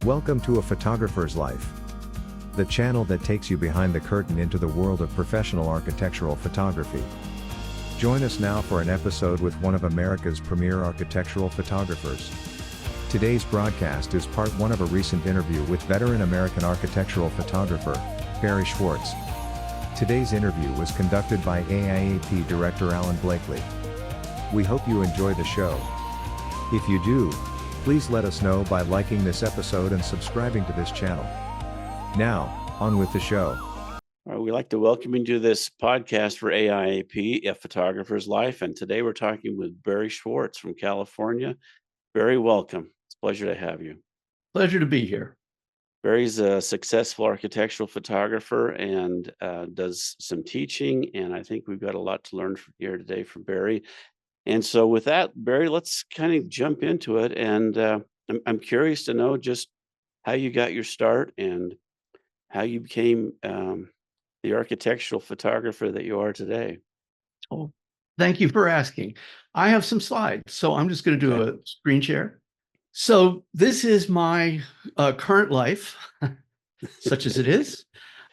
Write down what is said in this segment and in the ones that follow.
Welcome to A Photographer's Life, the channel that takes you behind the curtain into the world of professional architectural photography. Join us now for an episode with one of America's premier architectural photographers. Today's broadcast is part one of a recent interview with veteran American architectural photographer, Barry Schwartz. Today's interview was conducted by AIAP Director Alan Blakely. We hope you enjoy the show. If you do, please let us know by liking this episode and subscribing to this channel. Now, on with the show. All right, we'd like to welcome you to this podcast for AIAP, A Photographer's Life. And today we're talking with Barry Schwartz from California. Barry, welcome. It's a pleasure to have you. Pleasure to be here. Barry's a successful architectural photographer and does some teaching. And I think we've got a lot to learn here today from Barry. And so with that, Barry, let's kind of jump into it. And I'm curious to know just how you got your start and how you became the architectural photographer that you are today. Oh, thank you for asking. I have some slides, so I'm just going to do a screen share. So this is my current life, such as it is.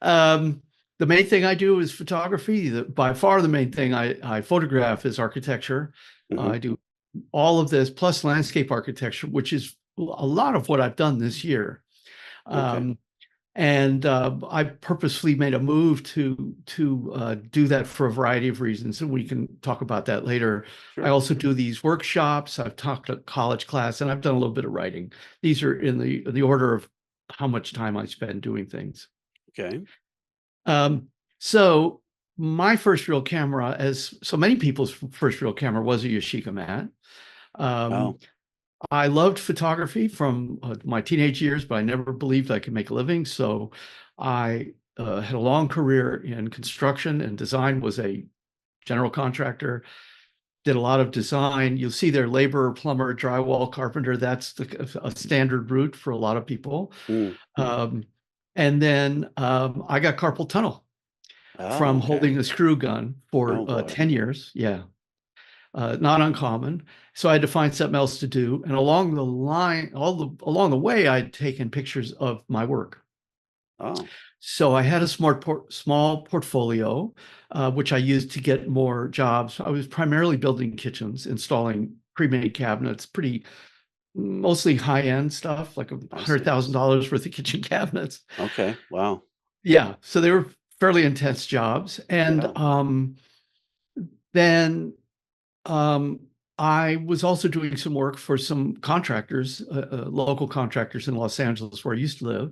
The main thing I do is photography. By far the main thing I photograph is architecture. I do all of this plus landscape architecture, which is a lot of what I've done this year. And I purposefully made a move to do that for a variety of reasons, and we can talk about that later. Sure. I also do these workshops. I've taught a college class, and I've done a little bit of writing. These are in the order of how much time I spend doing things. Okay. So my first real camera, as so many people's first real camera, was a Yashica mat. Wow. I loved photography from my teenage years, but I never believed I could make a living. So I had a long career in construction and design, was a general contractor, did a lot of design. You'll see there laborer, plumber, drywall, carpenter. That's a standard route for a lot of people. And then I got carpal tunnel from holding a screw gun for 10 years. Yeah. Not uncommon. So I had to find something else to do. And along the line, along the way, I'd taken pictures of my work. So I had a small portfolio, which I used to get more jobs. I was primarily building kitchens, installing pre-made cabinets, mostly high-end stuff, like $100,000 worth of kitchen cabinets. Okay. Wow. Yeah. So they were fairly intense jobs. And then I was also doing some work for some contractors, local contractors in Los Angeles, where I used to live.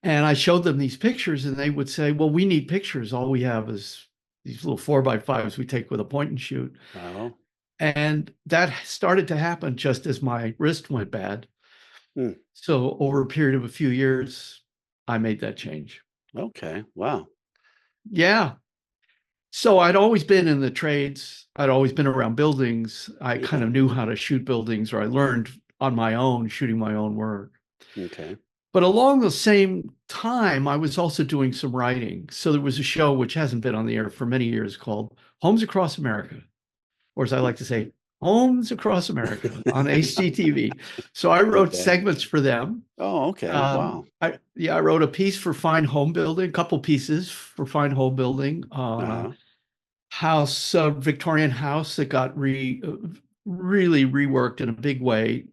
And I showed them these pictures, and they would say, well, we need pictures. All we have is these little 4x5s we take with a point and shoot. Wow. And that started to happen just as my wrist went bad. So over a period of a few years, I made that change. Okay. Wow. Yeah. So I'd always been in the trades. I'd always been around buildings. I kind of knew how to shoot buildings, or I learned on my own, shooting my own work. Okay. But along the same time, I was also doing some writing. So there was a show which hasn't been on the air for many years called Homes Across America, or as I like to say, Homes Across America on HGTV. So I wrote segments for them. Oh, okay. Wow. I wrote a piece for Fine Home Building, a couple pieces for Fine Home Building. House, Victorian house that got really reworked in a big way,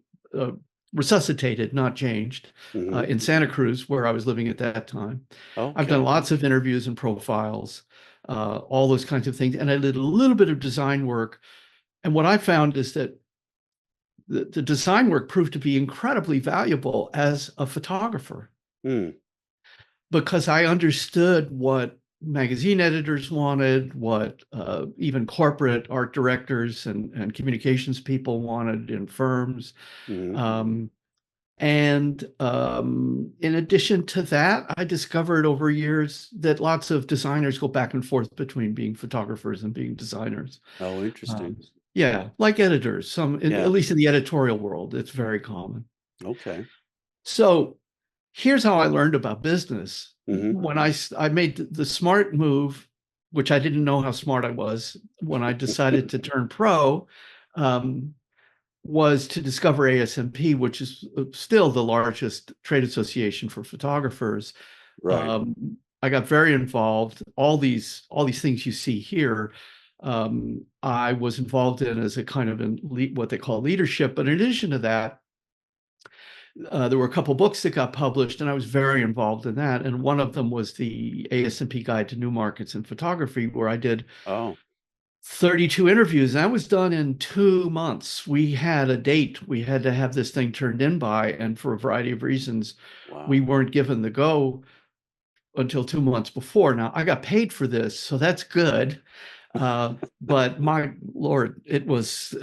resuscitated, not changed, in Santa Cruz, where I was living at that time. I've done lots of interviews and profiles, all those kinds of things. And I did a little bit of design work. And what I found is that the design work proved to be incredibly valuable as a photographer, because I understood what magazine editors wanted, what even corporate art directors and communications people wanted in firms. And in addition to that, I discovered over years that lots of designers go back and forth between being photographers and being designers. Oh, interesting. Yeah, like editors, at least in the editorial world, it's very common. Okay. So here's how I learned about business. When I made the smart move, which I didn't know how smart I was, when I decided to turn pro, was to discover ASMP, which is still the largest trade association for photographers. Right. I got very involved. All these things you see here, I was involved in as a kind of what they call leadership. But in addition to that, there were a couple books that got published, and I was very involved in that. And one of them was the ASMP Guide to New Markets in Photography, where I did Oh, 32 interviews. That was done in 2 months. We had a date. We had to have this thing turned in by, and for a variety of reasons, we wow. weren't given the go until 2 months before. Now, I got paid for this, so that's good. But my Lord, it was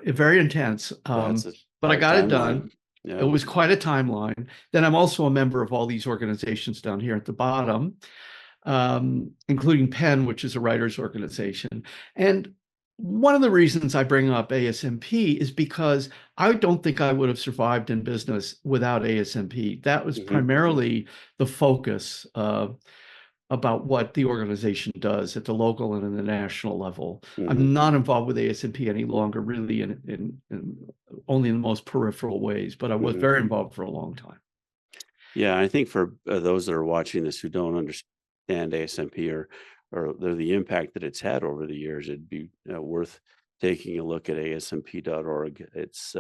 very intense. That's a But I hard got it timeline. done. It Yeah. was quite a timeline. Then I'm also a member of all these organizations down here at the bottom, including PEN, which is a writers organization. And one of the reasons I bring up ASMP is because I don't think I would have survived in business without ASMP. That was primarily the focus about what the organization does at the local and in the national level. I'm not involved with ASMP any longer, really, in only in the most peripheral ways, but I was very involved for a long time. Yeah, I think for those that are watching this who don't understand ASMP or the impact that it's had over the years, it'd be worth taking a look at asmp.org. It's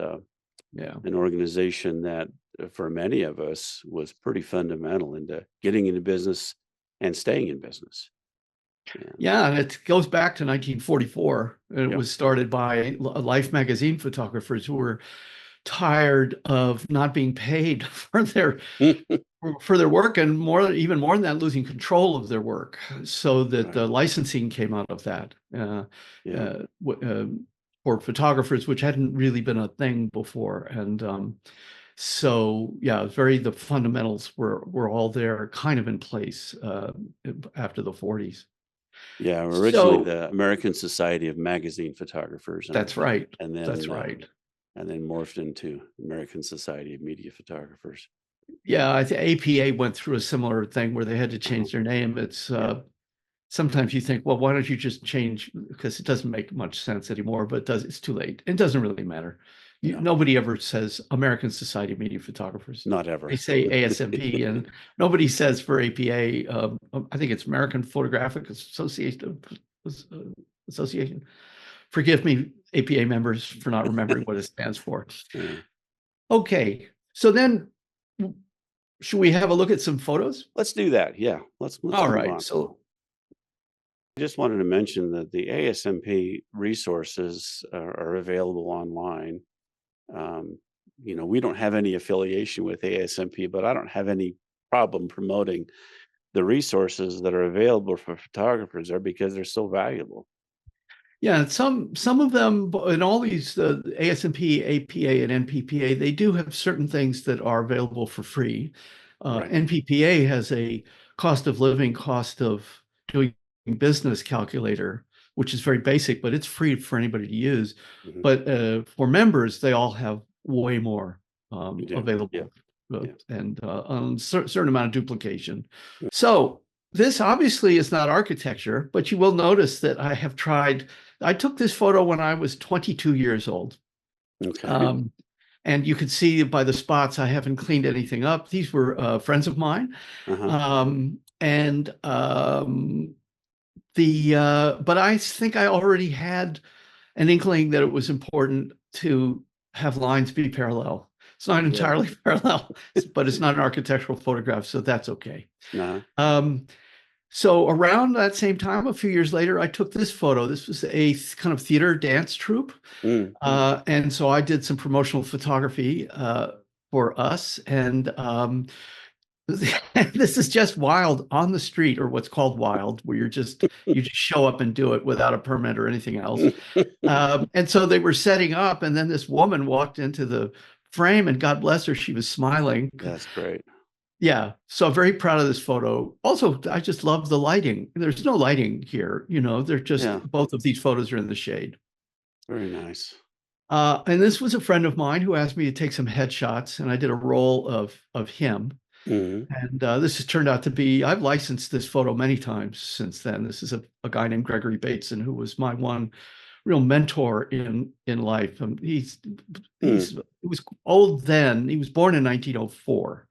Yeah. an organization that, for many of us, was pretty fundamental into getting into business and staying in business. Yeah, and it goes back to 1944. It Yep. was started by Life magazine photographers who were tired of not being paid for their work, and even more than that, losing control of their work. So that the Right. licensing came out of that Yeah. for photographers, which hadn't really been a thing before. And so yeah, the fundamentals were all there, kind of in place after the 40s. Yeah. Originally, So the American Society of Magazine Photographers, that's right. and That's then right. and then morphed into American Society of Media Photographers. Yeah, I think APA went through a similar thing where they had to change their name. It's Yeah. sometimes you think, well, why don't you just change, because it doesn't make much sense anymore, but it's too late. It doesn't really matter. No, Nobody ever says American Society of Media Photographers. not ever. They say ASMP, and nobody says for APA. I think it's American Photographic Association. Forgive me, APA members, for not remembering what it stands for. Yeah. Okay, so then should we have a look at some photos? Let's do that. Yeah. Let's All move right, on. so I just wanted to mention that the ASMP resources are available online. Um, we don't have any affiliation with ASMP, but I don't have any problem promoting the resources that are available for photographers there because they're so valuable. yeah, some of them, in all these ASMP, APA, and NPPA, they do have certain things that are available for free. Right. NPPA has a cost of living, cost of doing business calculator, which is very basic, but it's free for anybody to use. Mhm. But for members, they all have way more You do. available, Yeah. Yeah. and certain amount of duplication. So this obviously is not architecture, but you will notice that I took this photo when I was 22 years old. Okay. And you can see by the spots, I haven't cleaned anything up. These were friends of mine. Uh-huh. But I think I already had an inkling that it was important to have lines be parallel. It's not entirely parallel, but it's not an architectural photograph, so that's okay. Uh-huh. So around that same time, a few years later, I took this photo. This was a kind of theater dance troupe. Mm. And so I did some promotional photography for us. And this is just wild on the street, or what's called wild, where you just show up and do it without a permit or anything else. And so they were setting up, and then this woman walked into the frame, and God bless her, she was smiling. That's great. Yeah, so I'm very proud of this photo. Also, I just love the lighting. There's no lighting here, they're just, both of these photos are in the shade. Very nice. And this was a friend of mine who asked me to take some headshots, and I did a roll of him. Mhm. And this has turned out to be, I've licensed this photo many times since then. This is a guy named Gregory Bateson, who was my one real mentor in life. He Hmm. was old then. He was born in 1904.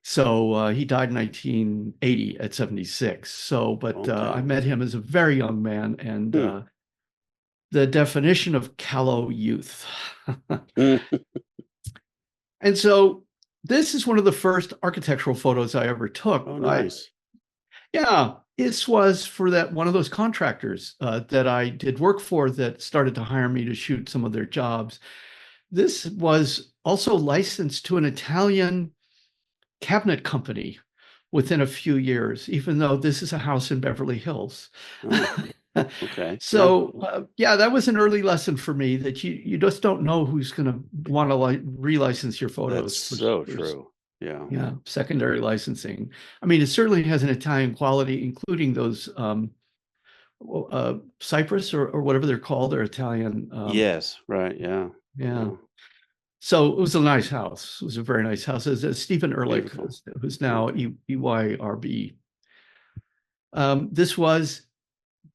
So he died in 1980 at 76. So, but I Okay. met him as a very young man, and Hmm. the definition of callow youth. Hmm. And so this is one of the first architectural photos I ever took. Oh, nice. Yeah, this was for that one of those contractors that I did work for that started to hire me to shoot some of their jobs. This was also licensed to an Italian cabinet company within a few years, even though this is a house in Beverly Hills. Oh, okay. Yeah. So yeah, that was an early lesson for me that you just don't know who's going to want to relicense your That's photos so for true. Yeah. yeah, secondary licensing. I mean, it certainly has an Italian quality, including those Cypress or whatever they're called. They're Italian. Yes. Right. Yeah. Yeah. Yeah. So it was a nice house. It was a very nice house. It's Stephen Ehrlich, Beautiful. who's now Okay. EYRB. This was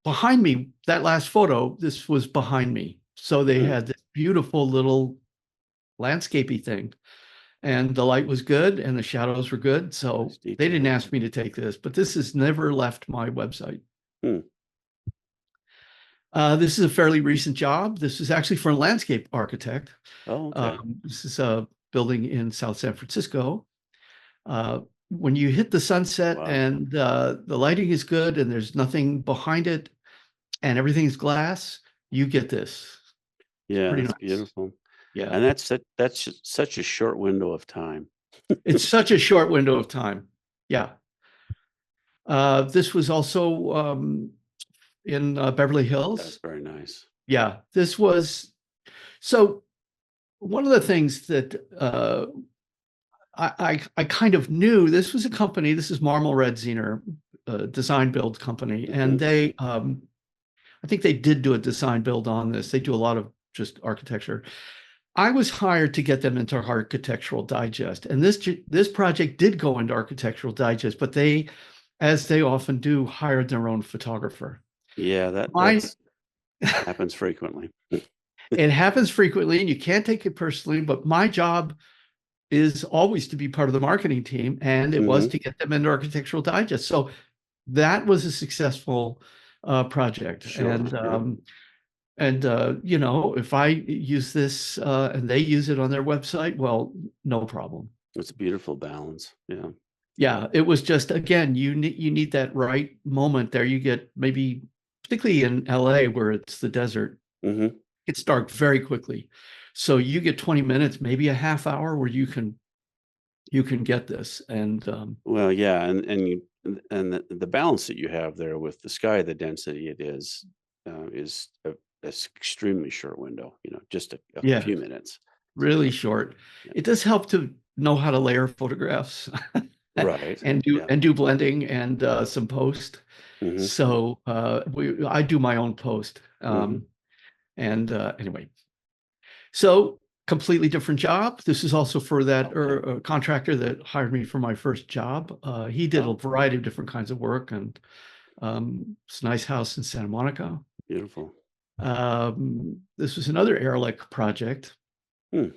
behind me. That last photo, this was behind me. So they Hmm. had this beautiful little landscapey thing, and the light was good and the shadows were good. So Nice they didn't detail. ask me to take this, but this has never left my website. Hmm. This is a fairly recent job. This is actually for a landscape architect. Oh, okay. This is a building in South San Francisco. When you hit the sunset Wow. and the lighting is good and there's nothing behind it and everything's glass, you get this. Yeah, Pretty that's nice. beautiful. Yeah. And that's such a short window of time. It's such a short window of time. Yeah. This was also in Beverly That's Hills. very nice. Yeah, this was so one of the things that I kind of knew this was a company. This is Marmol Redziner, design build company, and Hmm. they I think they did do a design build on this. They do a lot of just architecture. I was hired to get them into Architectural Digest, and this project did go into Architectural Digest, but they, as they often do, hired their own photographer. Yeah, I that's happens frequently. It happens frequently, and you can't take it personally, but my job is always to be part of the marketing team, and it was Hmm. to get them into Architectural Digest. So that was a successful project. Sure. Yeah. And you know, if I use this and they use it on their website, well, no problem. It's a beautiful balance. Yeah. Yeah, it was just again, you need that right moment there. You get maybe, particularly in LA where it's the desert, Hmm. it's dark very quickly. So you get 20 minutes, maybe a half hour where you can get this. And Well, yeah, and the balance that you have there with the sky, the density it is a extremely short window. Just a yeah, few minutes. really short. Yeah. It does help to know how to layer photographs Right. and Yeah. do blending and some post. Hmm. So I do my own post. Hmm. And anyway, so completely different job. This is also for that Okay. contractor that hired me for my first job. He did a Oh, variety of different kinds of work, and it's a nice house in Santa Monica. beautiful. This was another Ehrlich project, Hmm.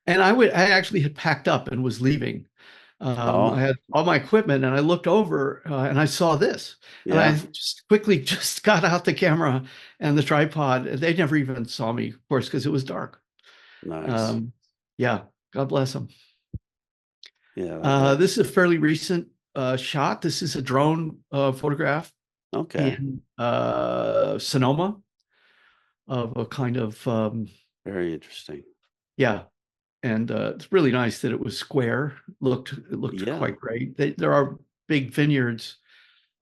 and I actually had packed up and was leaving. I Oh, had all my equipment, and I looked over and I saw this, and I yeah. just quickly just got out the camera and the tripod. They never even saw me, of course, because it was dark. Nice. Um, yeah, God bless them. Yeah. This is a fairly recent shot. This is a drone photograph Okay. in Sonoma of a kind of Very interesting. yeah, and it's really nice that it was square. It looked Yeah. quite great. There are big vineyards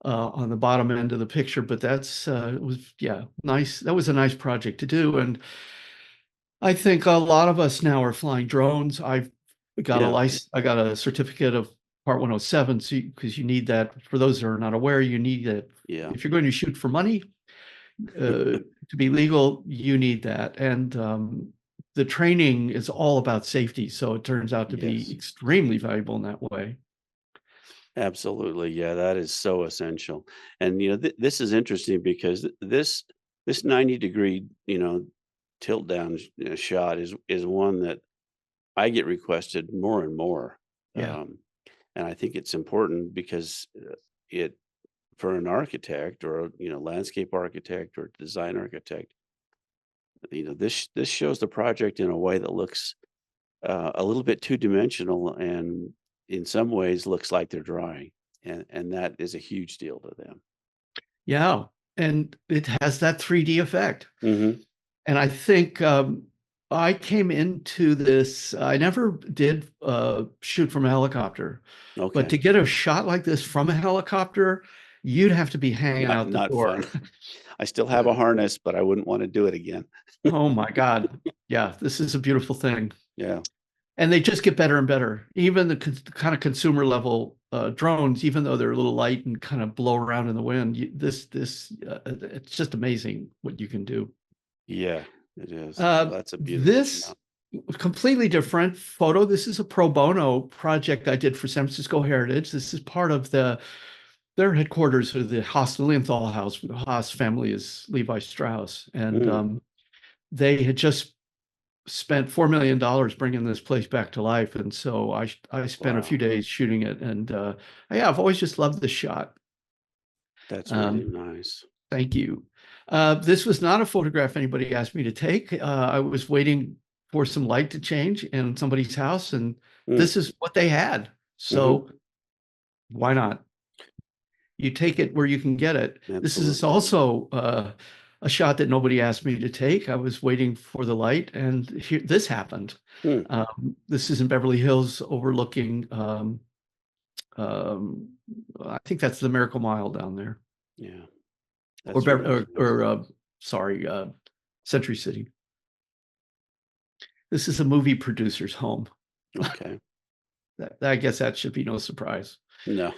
on the bottom end of the picture, but that's it was yeah nice. That was a nice project to do, and I think a lot of us now are flying drones. I've got a Yeah. license. I got a certificate of Part 107, so because you need that. For those that are not aware, you need that Yeah. if you're going to shoot for money to be legal. You need that, and the training is all about safety. So it turns out to be Yes. extremely valuable in that way. Absolutely. Yeah, that is so essential. And this is interesting because this this 90-degree, tilt down shot is one that I get requested more and more. Yeah. And I think it's important because it for an architect or landscape architect or design architect, this shows the project in a way that looks a little bit two-dimensional and in some ways looks like they're drawing, and that is a huge deal to them. Yeah. And it has that 3D effect. Hmm. And I think I came into this, I never did shoot from a helicopter, but Okay. to get a shot like this from a helicopter, you'd have to be hanging out the Not door. fun. I still have a harness, but I wouldn't want to do it again. Oh my God. Yeah, this is a beautiful thing. Yeah. And they just get better and better. Even the kind of consumer level drones, even though they're a little light and kind of blow around in the wind, it's just amazing what you can do. Yeah, it is. Well, that's a beautiful This completely different photo. This is a pro bono project I did for San Francisco Heritage. This is part of their headquarters of the Haas Lilienthal House. The Haas family is Levi Strauss, and they had just spent $4 million bringing this place back to life, and so I spent a few days shooting it, and yeah, I've always just loved this shot. That's really nice. Thank you. This was not a photograph anybody asked me to take. I was waiting for some light to change in somebody's house, and this is what they had. So why not? You take it where you can get it. Absolutely. This is also a shot that nobody asked me to take. I was waiting for the light, and here this happened. This is in Beverly Hills, overlooking. I think that's the Miracle Mile down there. Yeah. Sorry, Century City. This is a movie producer's home. Okay. I guess that should be no surprise. No.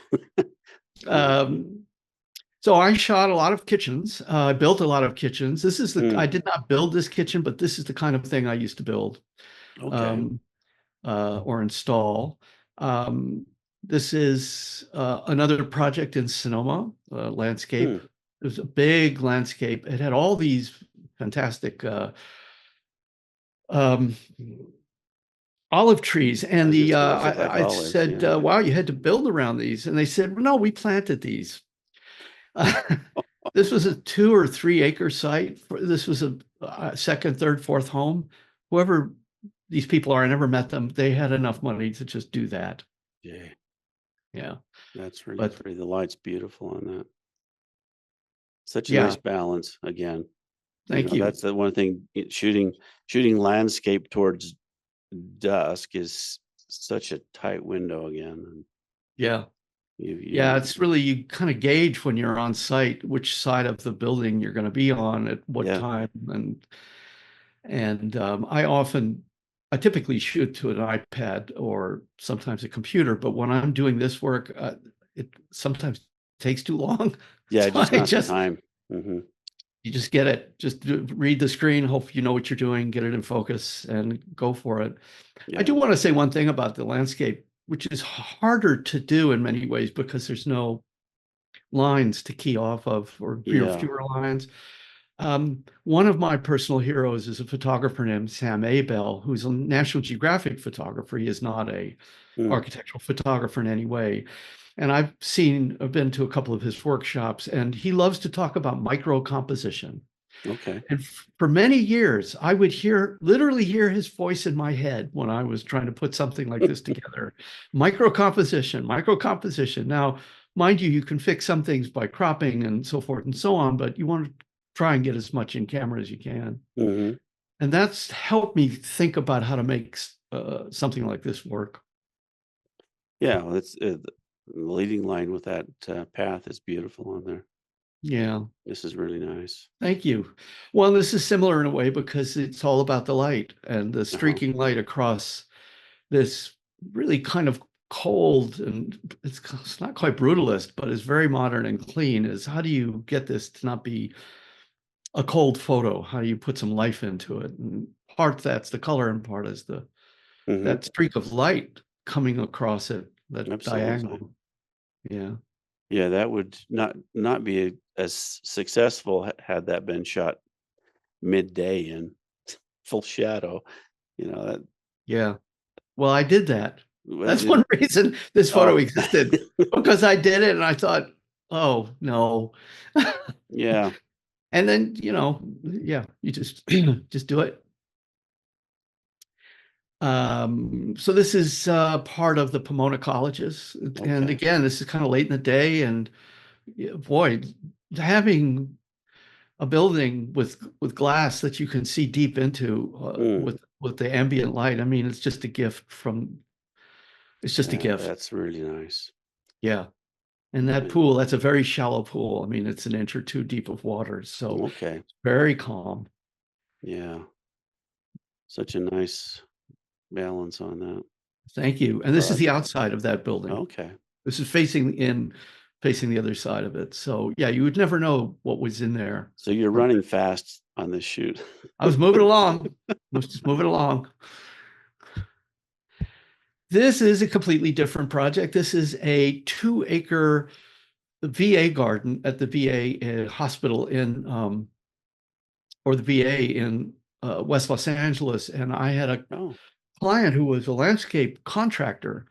So I shot a lot of kitchens. I built a lot of kitchens. This is I did not build this kitchen, but this is the kind of thing I used to build or install. This is another project in Sonoma, landscape. It was a big landscape. It had all these fantastic olive trees, and I said, wow, you had to build around these, and they said, well, no, we planted these. This was a 2 or 3 acre site. This was a second, third, fourth home. Whoever these people are, I never met them. They had enough money to just do that. Yeah. That's really pretty. The light's beautiful on that. Such a nice balance again. Thank you. That's the one thing, shooting landscape towards dusk is such a tight window again. Yeah. It's really, you kind of gauge when you're on site which side of the building you're going to be on at what time, and I typically shoot to an iPad or sometimes a computer, but when I'm doing this work, it sometimes takes too long. Yeah, So just time. You just get it. Just read the screen, hope you know what you're doing, get it in focus, and go for it. I do want to say one thing about the landscape, which is harder to do in many ways because there's no lines to key off of, or fewer lines. One of my personal heroes is a photographer named Sam Abel, who's a National Geographic photographer. He is not a architectural photographer in any way. And I've been to a couple of his workshops, and he loves to talk about micro composition. Okay. And for many years, I would literally hear his voice in my head when I was trying to put something like this together. Micro composition. Now, mind you, you can fix some things by cropping and so forth and so on, but you want to try and get as much in camera as you can. And that's helped me think about how to make something like this work. Yeah, well, it's the leading line with that path is beautiful on there. Yeah. This is really nice. Thank you. Well, this is similar in a way because it's all about the light and the streaking light across this really kind of cold, and it's not quite brutalist, but it's very modern and clean. Is how do you get this to not be a cold photo? How do you put some life into it? And part that's the color, and part is that streak of light coming across it, that diagonal. Yeah, that would not be as successful had that been shot midday in full shadow, that Yeah. Well, I did that. was That's it. one reason this photo Oh, existed, because I did it and I thought, oh no. yeah. And then, yeah, you just just do it. So this is part of the Pomona colleges. And Okay. again, this is kind of late in the day, and boy, having a building with glass that you can see deep into Mm, with the ambient light. I mean, it's just a gift it's just a yeah, gift. that's really nice. Yeah. And that And pool, that's a very shallow pool. I mean, it's an inch or two deep of water. So okay. very calm. Yeah. Such a nice balance on that Thank you. And this is the project. outside of that building. Okay. This is facing the other side of it. So yeah, you would never know what was in there. So you're running fast on this shoot. I was moving along. I was just moving along. This is a completely different project. This is a 2-acre VA garden at the VA hospital or the VA in West Los Angeles. And I had a Oh. client who was a landscape contractor.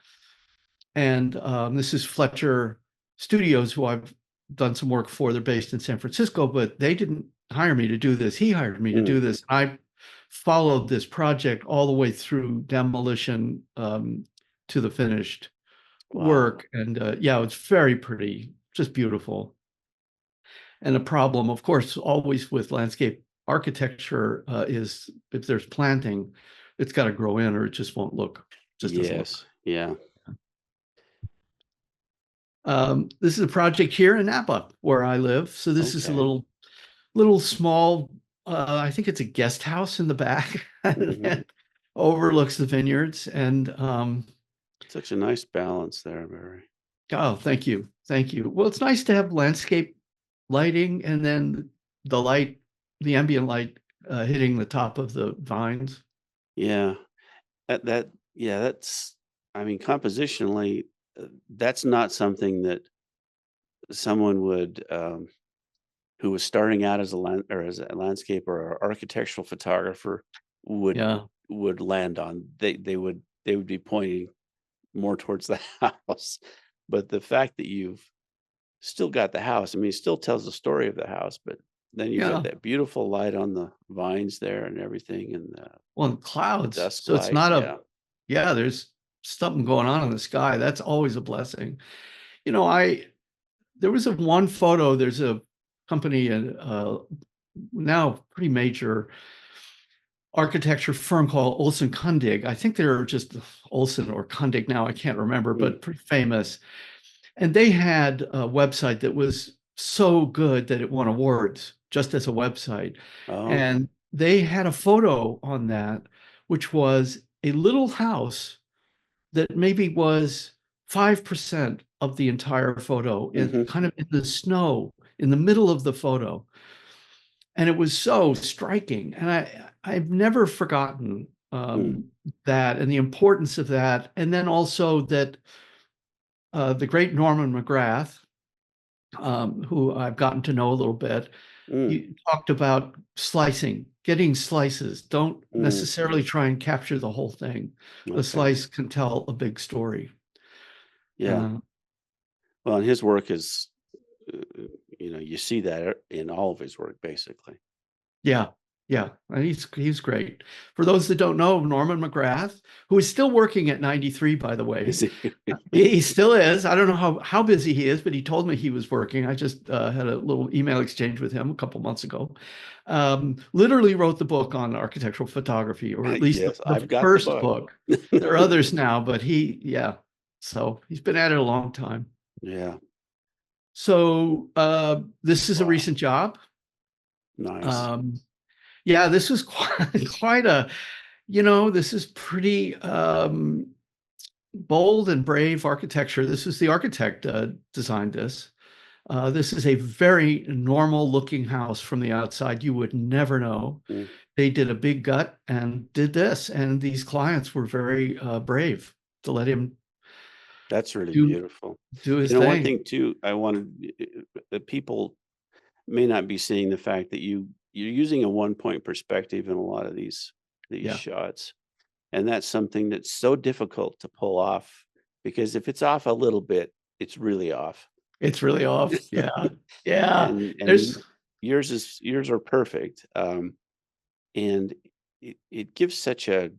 And this is Fletcher Studios, who I've done some work for. They're based in San Francisco, but they didn't hire me to do this. He hired me to do this. I followed this project all the way through demolition to the finished work. And yeah, it's very pretty, just beautiful. And the problem, of course, always with landscape architecture is if there's planting, it's got to grow in or it just won't look, just doesn't look. Yes. Yeah. This is a project here in Napa where I live. So this is a Okay. little small, I think it's a guest house in the back Mhm. that overlooks the vineyards. And Such a nice balance there, Barry. oh, thank you. Thank you. Well, it's nice to have landscape lighting and then the ambient light hitting the top of the vines. Yeah. Yeah, I mean, compositionally, that's not something that someone would, who was starting out as as a landscape or architectural photographer would Yeah. would land on. They would be pointing more towards the house. But the fact that you've still got the house, I mean, it still tells the story of the house, but then you've got Yeah. that beautiful light on the vines there and everything, and Well, and the clouds. dusk So it's light. not Yeah. yeah, there's something going on in the sky. That's always a blessing. You know, there was one photo, there's a company and now pretty major architecture firm called Olson Kundig. I think they're just Olson or Kundig now, I can't remember, Mm. but pretty famous. And they had a website that was so good that it won awards just as a website. Oh. And they had a photo on that, which was a little house that maybe was 5% of the entire photo, Mhm. kind of in the snow in the middle of the photo. And it was so striking. And I've never forgotten Mm. that and the importance of that. And then also that the great Norman McGrath, who I've gotten to know a little bit, Mm. he talked about slicing, getting slices. Don't Mm. necessarily try and capture the whole thing. A Okay. slice can tell a big story. Yeah. Uh, Well, and his work is, you see that in all of his work, basically. yeah, yeah, and he's great. For those that don't know, Norman McGrath, who is still working at 93, by the way, Is he? he still is. I don't know how busy he is, but he told me he was working. I just had a little email exchange with him a couple months ago. Literally wrote the book on architectural photography, or at least Yes, the I've got the first book. book. There are others now, but yeah. So he's been at it a long time. Yeah. So this is a Wow. recent job. Nice. Yeah, this was quite this is pretty bold and brave architecture. This is the architect designed this. This is a very normal looking house from the outside. You would never know. Mm. They did a big gut and did this, and these clients were very brave to let him That's really do beautiful. his One thing. thing too, I wanted that people may not be seeing the fact that you you're using a 1-point perspective in a lot of these Yeah. shots, and that's something that's so difficult to pull off, because if it's off a little bit, it's really off. It's really off. Yeah. Yeah. And There's yours are perfect, and it gives such a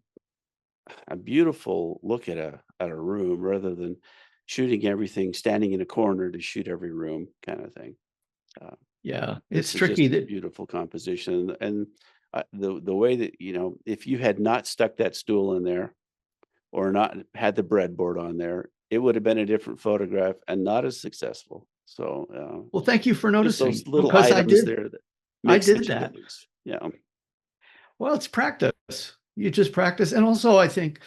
beautiful look at a room, rather than shooting everything, standing in a corner to shoot every room kind of thing. Uh, yeah, it's this is just tricky a that beautiful composition, and the way that, if you had not stuck that stool in there, or not had the breadboard on there, it would have been a different photograph and not as successful. So well, thank you for just noticing those little because items there that I make did such a that. difference. Yeah. Well, it's practice. You just practice. And also I think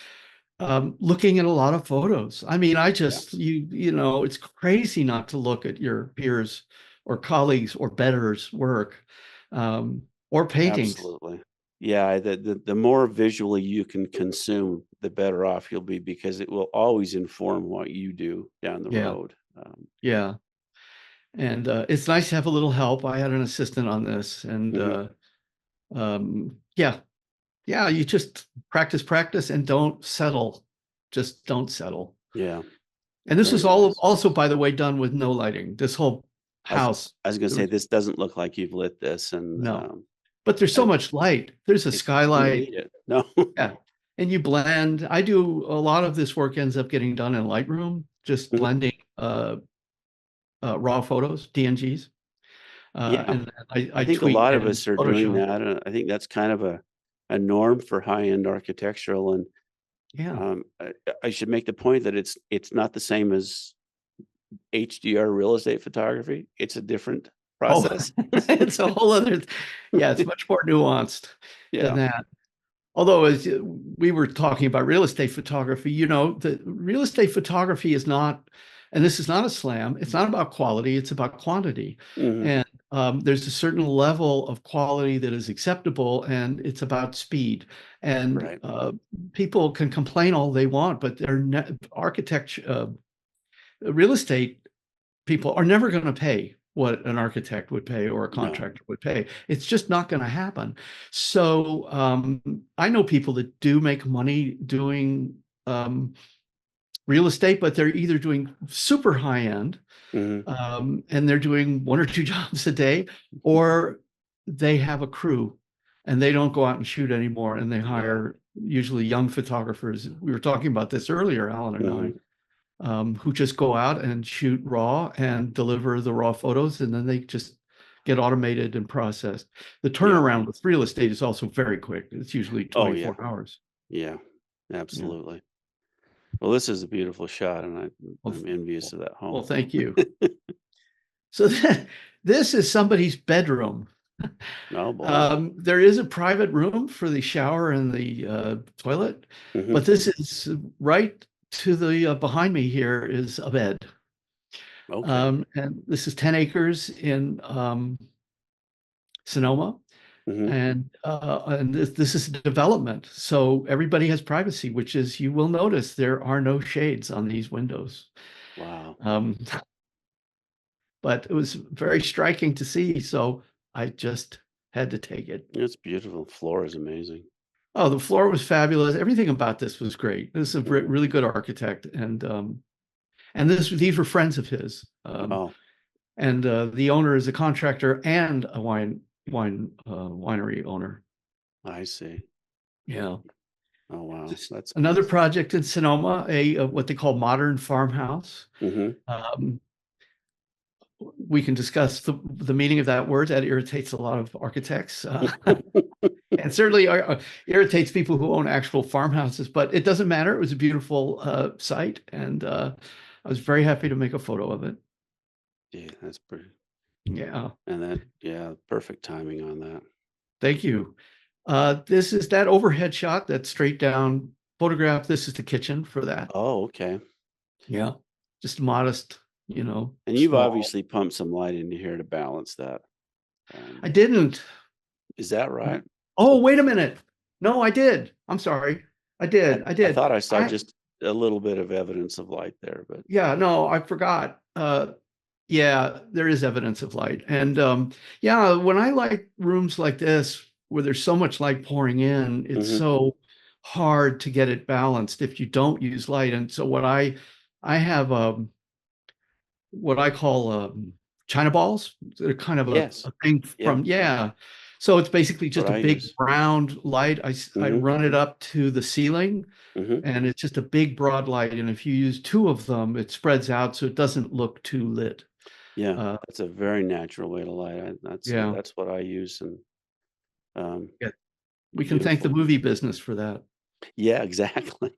looking at a lot of photos. I mean, I just it's crazy not to look at your peers or colleagues or betters' work, or paintings. Absolutely. Yeah, the more visually you can consume, the better off you'll be, because it will always inform what you do down the Yeah, road. yeah. And it's nice to have a little help. I had an assistant on this, and Mhm. yeah, yeah. You just practice, and don't settle. Just don't settle. Yeah, And this was very all nice. also, by the way, done with no lighting. This whole house, I was gonna there say, was this doesn't look like you've lit this, and no, but there's so I much light. There's a you don't skylight. need it. No. Yeah. And you blend. I do a lot of this work ends up getting done in Lightroom, just Mhm. blending raw photos, DNGs. Yeah, And I I think a tweak lot of in us are doing Photoshop. that, and I think that's kind of a norm for high-end architectural, and, Yeah. I should make the point that it's not the same as HDR real estate photography. It's a different Oh, process. it's a whole other, yeah, it's much more nuanced than Yeah. that. Although, as we were talking about real estate photography, the real estate photography is not, and this is not a slam, it's not about quality, it's about quantity. Mhm. And there's a certain level of quality that is acceptable, and it's about speed. And Right. people can complain all they want, but they're real estate people are never going to pay what an architect would pay or a No. contractor would pay. It's just not going to happen. So I know people that do make money doing real estate, but they're either doing super high end, Mhm. and they're doing one or two jobs a day, or they have a crew and they don't go out and shoot anymore, and they Yeah. hire usually young photographers. We were talking about this earlier, Alan and I, Mhm. who just go out and shoot raw and deliver the raw photos, and then they just get automated and processed. The Yeah. turnaround with real estate is also very quick. It's usually Oh, yeah. 24 hours. Yeah. Yeah. Absolutely. Well, this is a beautiful shot, and Well, I'm envious of that well, home. thank you. So this is somebody's bedroom. Oh, boy. There is a private room for the shower and the toilet, Mhm. but this is right to the behind me here is a bed. Okay. And this is 10 acres in Sonoma. Mhm. And this is development. So everybody has privacy, which is, you will notice there are no shades on these windows. Wow. Um, but it was very striking to see. So I just had to take it. It's beautiful. Floor is amazing. Oh, the floor was fabulous. Everything about this was great. This is a Mhm. really good architect, and these were friends of his. Oh, And the owner is a contractor and a winery owner. I see. Yeah. Oh, wow. Just That's another beautiful. project in Sonoma, a what they call modern farmhouse. Mhm. Um, we can discuss the meaning of that word. That irritates a lot of architects, and certainly irritates people who own actual farmhouses. But it doesn't matter. It was a beautiful site, and I was very happy to make a photo of it. Yeah, that's pretty. Yeah, And yeah, perfect timing on that. thank you. This is that overhead shot, that straight down photograph. This is the kitchen for that. Oh, okay. Yeah, just modest, And you've small. obviously pumped some light into here to balance that. I Um, didn't. is that right? Oh, wait a minute. No, I did. I'm sorry. I did. I I did. thought I saw just a little bit of evidence of light there, but Yeah, no, I forgot. Yeah, there is evidence of light. And yeah, when I like rooms like this where there's so much light pouring in, it's Hmm. so hard to get it balanced if you don't use light. And so I have what I call China balls. They're kind of Yes. a thing Yep. from, yeah. So it's basically What just a I big use. round light. I Hmm. run it up to the ceiling, Hmm. and it's just a big broad light. And if you use two of them, it spreads out so it doesn't look too lit. Yeah, Uh, that's a very natural way to light. yeah, That's what I use, and um, yeah. We can thank the beautiful. movie business for that. Yeah, exactly.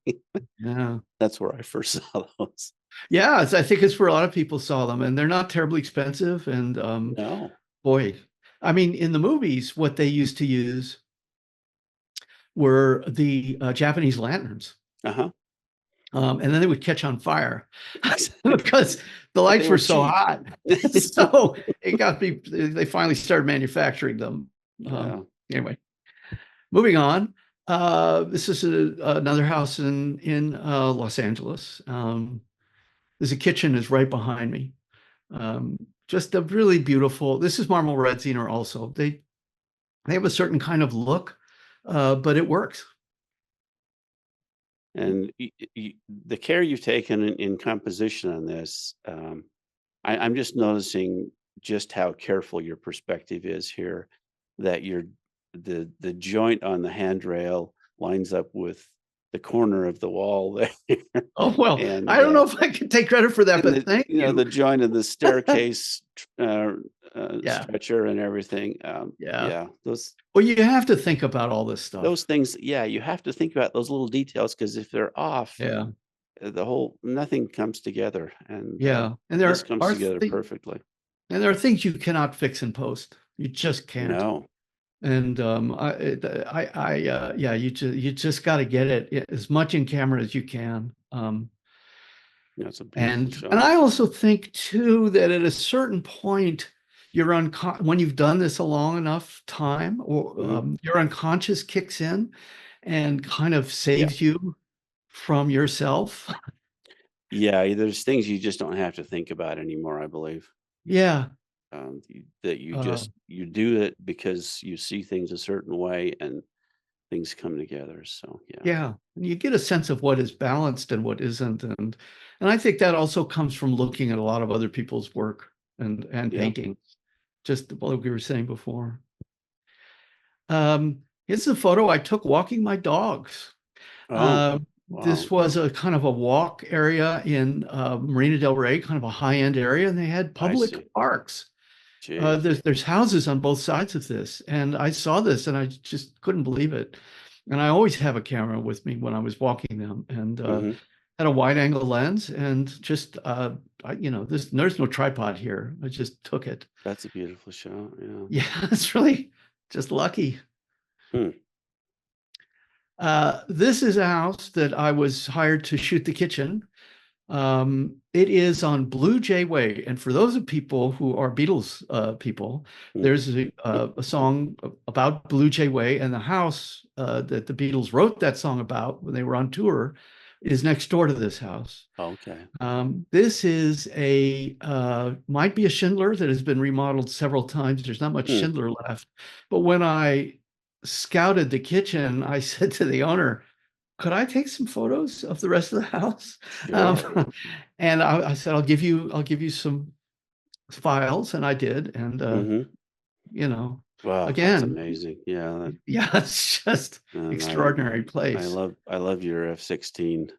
Yeah. That's where I first saw those. Yeah, I think it's where a lot of people saw them, and they're not terribly expensive. And No. boy, I mean, in the movies, what they used to use were the Japanese lanterns. Uh-huh. And then they would catch on fire Exactly. because the But they lights were were so cheap. hot. So it got me, they finally started manufacturing them. Yeah. Anyway, moving on. This is another house in Los Angeles. There's a kitchen is right behind me. Just a really beautiful. This is marble red Zener also. They have a certain kind of look, but it works. And the care you've taken in composition on this, I'm just noticing just how careful your perspective is here, that the joint on the handrail lines up with the corner of the wall there. Oh well, I And don't know if I can take credit for that, and but thank you. the joint of the staircase Yeah, stretcher and everything. yeah. Yeah, Well, you have to think about all this those stuff. things. Yeah, you have to think about those little details, because if they're off, Yeah, the whole nothing comes together, and yeah. this comes together perfectly. And there are things you cannot fix in post. You just can't. No, And yeah, you just got to get it as much in camera as you can. that's a beautiful And shot. I also think too that at a certain point, when you've done this a long enough time, or Mhm. your unconscious kicks in and kind of Yeah, saves you from yourself. yeah. There's things you just don't have to think about anymore, I believe. Yeah. That you Uh, just you do it because you see things a certain way, and things come together. So yeah, yeah. And you get a sense of what is balanced and what isn't. And I think that also comes from looking at a lot of other people's work and yeah. painting, just what we were saying before. Here's a photo I took walking my dogs. Oh, This wow. was a kind of a walk area in Marina del Rey, kind of a high-end area, and they had I public see. parks. Jeez. There's houses on both sides of this, and I saw this and I just couldn't believe it. And I always have a camera with me when I was walking them, and Hmm. had a wide-angle lens, and just there's no tripod here. I just took it. That's a beautiful shot. Yeah. Yeah, it's really just lucky. Hmm. This is a house that I was hired to shoot the kitchen. It is on Blue Jay Way, and for those of people who are Beatles people, Hmm. there's a song about Blue Jay Way, and the house that the Beatles wrote that song about when they were on tour is next door to this house. Okay. This is might be a Schindler that has been remodeled several times. There's not much Hmm. Schindler left, but when I scouted the kitchen, I said to the owner, could I take some photos of the rest of the house? Sure. And I said, I'll give you some files, and I did. And Hmm. you know, Wow, that's again, amazing. Yeah, yeah, it's just and extraordinary I place. love your F-16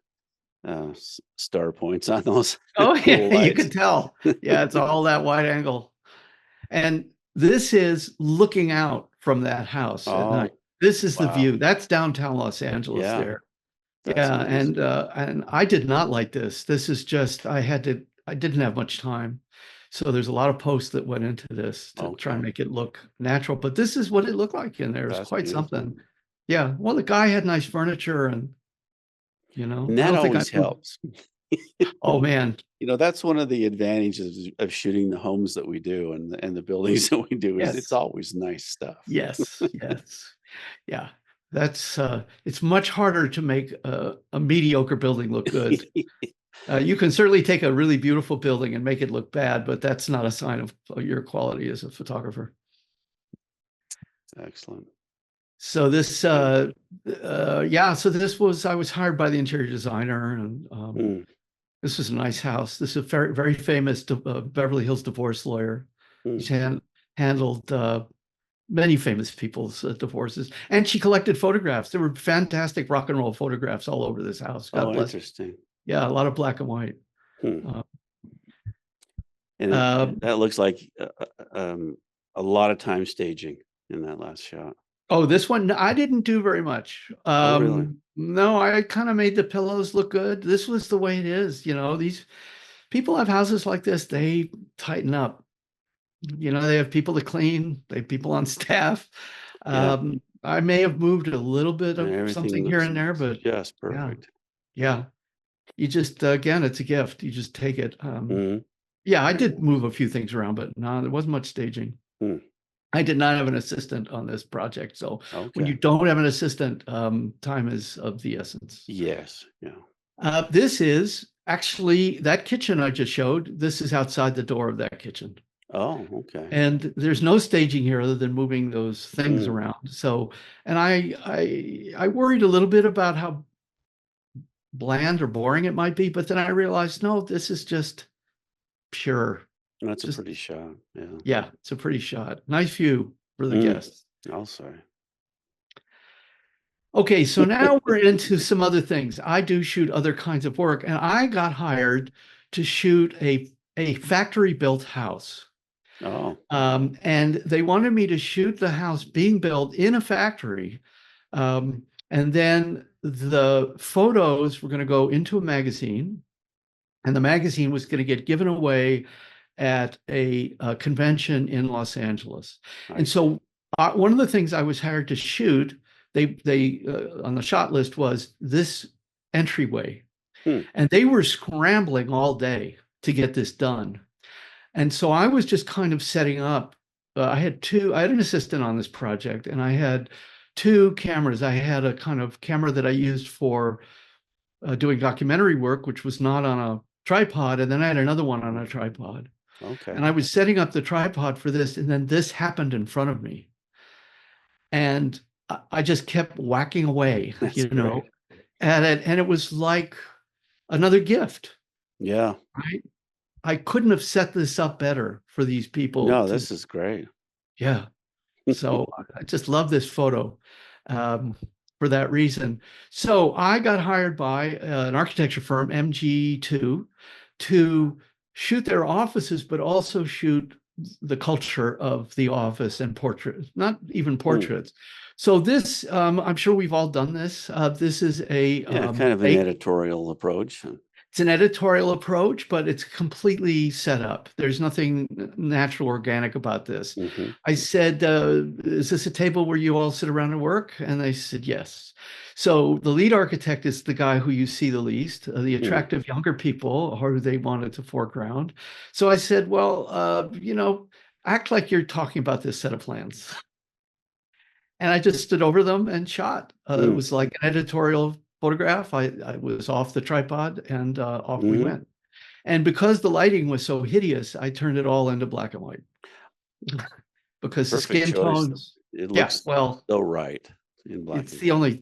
star points on those Oh cool yeah, you lights. can tell. Yeah, it's all that wide angle. And this is looking out from that house at night. Oh, This is the wow. view. That's downtown Los Angeles Yeah, there. that's Yeah, amazing. and I did not like this. This is just I didn't have much time. So there's a lot of posts that went into this to try and Okay, make it look natural. But this is what it looked like in there. It was that's quite beautiful. something. Yeah. Well, the guy had nice furniture, and And I that don't think I always moved. helps. Oh man. That's one of the advantages of shooting the homes that we do, and the buildings that we do, is it's Yes. always nice stuff. Yes. Yes. Yeah. That's it's much harder to make a mediocre building look good. You can certainly take a really beautiful building and make it look bad, but that's not a sign of your quality as a photographer. Excellent. So this, yeah, so this was, I was hired by the interior designer, and Mm, this was a nice house. This is a very, very famous Beverly Hills divorce lawyer. He's mm. handled many famous people's divorces, and she collected photographs. There were fantastic rock and roll photographs all over this house. God Oh, bless. interesting. Yeah, a lot of black and white. Hmm. Uh, And uh, that looks like a lot of time staging in that last shot. oh, this one I didn't do very much. Oh, really? No, I kind of made the pillows look good. This was the way it is. These people have houses like this, they tighten up. They have people to clean, they have people on staff. Yeah. I may have moved a little bit And of everything something here looks and there, but just yeah, perfect. yeah. You just, again, it's a gift. You just take it. Mhm. Yeah, I did move a few things around, but no, there wasn't much staging. Hmm. I did not have an assistant on this project. So when you Okay. don't have an assistant, time is of the essence. Yes. Yeah. This is actually that kitchen I just showed. This is outside the door of that kitchen. Oh, okay. And there's no staging here other than moving those things Mm. around. So, and I worried a little bit about how bland or boring it might be, but then I realized, no, this is just pure. That's a Just, pretty shot. Yeah. yeah, it's a pretty shot. Nice view for the Mm. guests. I'll say. Okay, so now we're into some other things. I do shoot other kinds of work, and I got hired to shoot a factory built house. Oh. And they wanted me to shoot the house being built in a factory. And then the photos were going to go into a magazine, and the magazine was going to get given away at a convention in Los Angeles. I And see. so one of the things I was hired to shoot, they on the shot list was this entryway, Hmm. and they were scrambling all day to get this done. And so I was just kind of setting up. I had an assistant on this project, and I had two cameras. I had a kind of camera that I used for doing documentary work, which was not on a tripod. And then I had another one on a tripod. Okay. And I was setting up the tripod for this. And then this happened in front of me. And I just kept whacking away, That's great. at it. And it was like another gift, Yeah. right? I couldn't have set this up better for these people No, to, this is great. yeah. So I just love this photo for that reason. So I got hired by an architecture firm, MG2, to shoot their offices, but also shoot the culture of the office and portraits, not even Mm. portraits. So this, I'm sure we've all done this. This is Yeah, kind of an editorial approach. it's an editorial approach, but it's completely set up. There's nothing natural, organic about this. Mm-hmm. I said, is this a table where you all sit around and work? And they said, yes. So the lead architect is the guy who you see the least. The attractive younger people are who they wanted to foreground. So I said, well, act like you're talking about this set of plans. And I just stood over them and shot. It was like an editorial photograph. I was off the tripod, and off we went. And because the lighting was so hideous, I turned it all into black and white. Because the Perfect skin choice. tones, It yeah, looks well, so right in black it's and the white.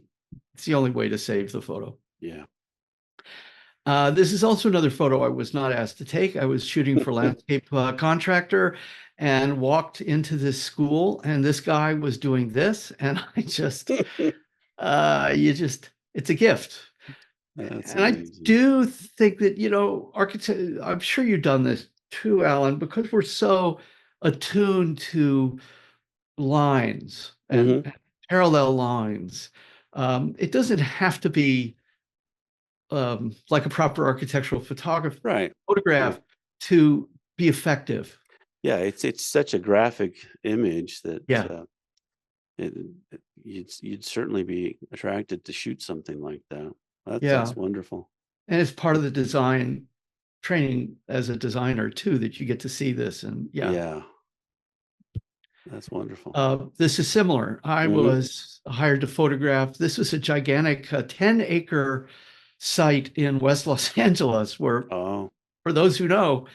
only way to save the photo. Yeah. This is also another photo I was not asked to take. I was shooting for landscape contractor and walked into this school, and this guy was doing this, and I just, it's a gift. That's And I amazing. do think that, architect, I'm sure you've done this too, Alan, because we're so attuned to lines and parallel lines. It doesn't have to be like a proper architectural Right. Right. photograph to be effective. Yeah, it's such a graphic image that Yeah. you'd certainly be attracted to shoot something like that. Yeah. That's wonderful. And it's part of the design training as a designer too, that you get to see this. And Yeah. That's wonderful. this is similar. I was hired to photograph. This was a gigantic 10-acre site in West Los Angeles, where, Oh, for those who know,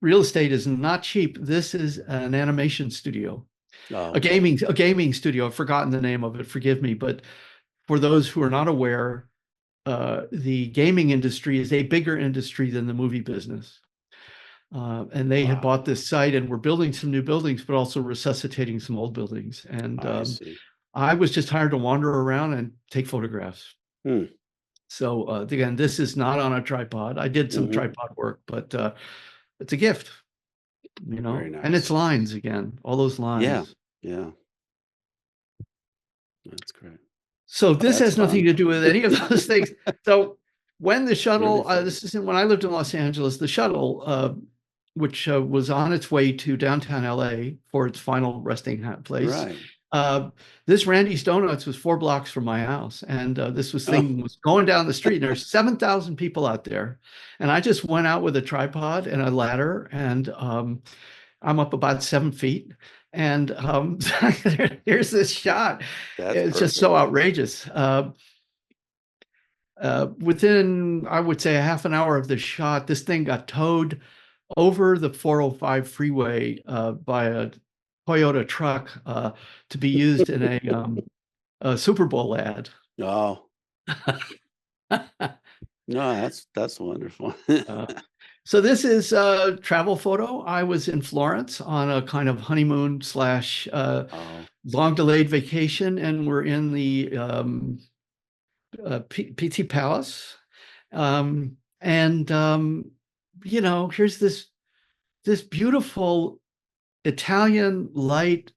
real estate is not cheap. This is an animation studio, oh, a gaming studio. I've forgotten the name of it. Forgive me, but for those who are not aware, the gaming industry is a bigger industry than the movie business. And they had wow. bought this site and were building some new buildings, but also resuscitating some old buildings. And I see. I was just hired to wander around and take photographs. Hmm. So again, this is not on a tripod. I did some Hmm. tripod work, but it's a gift, Very and it's nice. lines again, all those Yeah, lines. yeah, that's great. So Oh, this that's has nothing fun. to do with any of those things. So when the Really shuttle, fun. this is when I lived in Los Angeles, the shuttle, which was on its way to downtown LA for its final resting place. Right. This Randy's Donuts was 4 blocks from my house, and this Oh, thing was going down the street, and there's 7,000 people out there, and I just went out with a tripod and a ladder, and I'm up about 7 feet, and here's this shot. that's It's just so perfect. outrageous. Within, I would say, a half an hour of the shot, this thing got towed over the 405 freeway by a Toyota truck to be used in a Super Bowl ad. Oh, no, that's wonderful. Uh, so this is a travel photo. I was in Florence on a kind of honeymoon slash Oh, long delayed vacation, and we're in the PT Palace. And here's this beautiful Italian light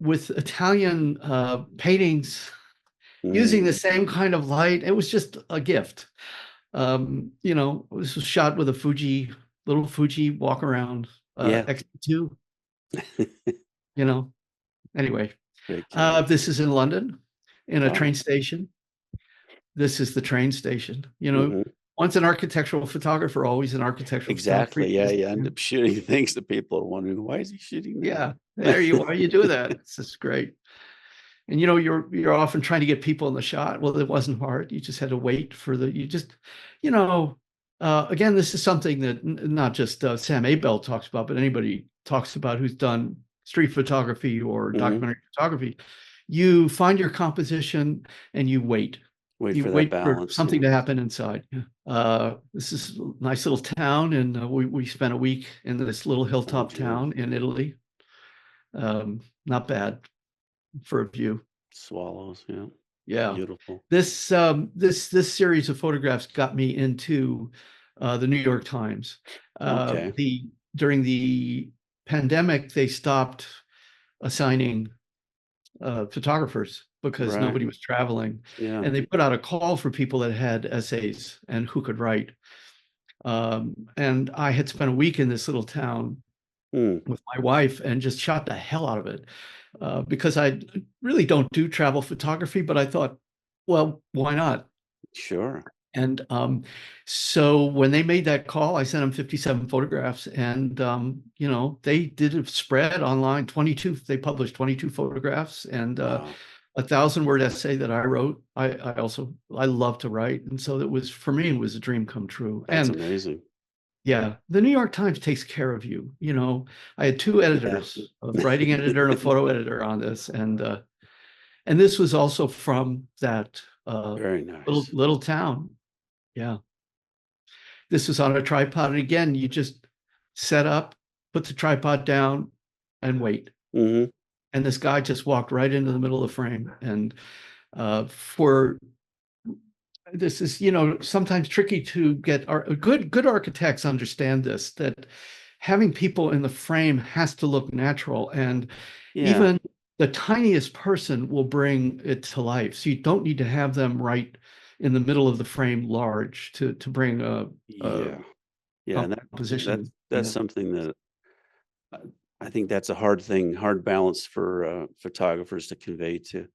with Italian paintings using mm, the same kind of light. It was just a gift. This was shot with a little Fuji walk around yeah. X2, you know. Anyway, Great camera. this is in London in a Oh, train station. This is the train station. hmm. Once an architectural photographer, always an architectural photographer. Exactly. Yeah, you end up shooting things that people are wondering, why is he shooting Yeah, that? there you are. You do that. It's just great. And you're often trying to get people in the shot. Well, it wasn't hard. You just had to wait for you know, again, this is something that not just Sam Abell talks about, but anybody talks about who's done street photography or Hmm. documentary photography. You find your composition and you wait. Wait You for that wait for balance. something Yeah. to happen inside. This is a nice little town, and we spent a week in this little Oh, hilltop gee. town in Italy. Not bad for a view. Swallows. Yeah. Yeah. Beautiful. This series of photographs got me into the New York Times. Okay. The During the pandemic, they stopped assigning photographers because Right. nobody was traveling, Yeah. and they put out a call for people that had essays and who could write. And I had spent a week in this little town Mm, with my wife and just shot the hell out of it because I really don't do travel photography, but I thought, well, why not? sure. And so when they made that call, I sent them 57 photographs, and they did a spread online. They published 22 photographs and Wow. 1,000-word essay that I wrote. I love to write, and so for me, it was a dream come true. That's And amazing. yeah, the New York Times takes care of you. I had two Yeah. editors, a writing editor and a photo editor on this, and this was also from that Very little nice. little town. Yeah, this was on a tripod, and again, you just set up, put the tripod down, and wait. Hmm. And this guy just walked right into the middle of the frame. And for this is sometimes tricky to get. Good architects understand this, that having people in the frame has to look natural, and Yeah. even the tiniest person will bring it to life. So you don't need to have them right in the middle of the frame large to bring a Yeah. Yeah. And composition. that's something that I I think that's a hard balance for photographers to convey to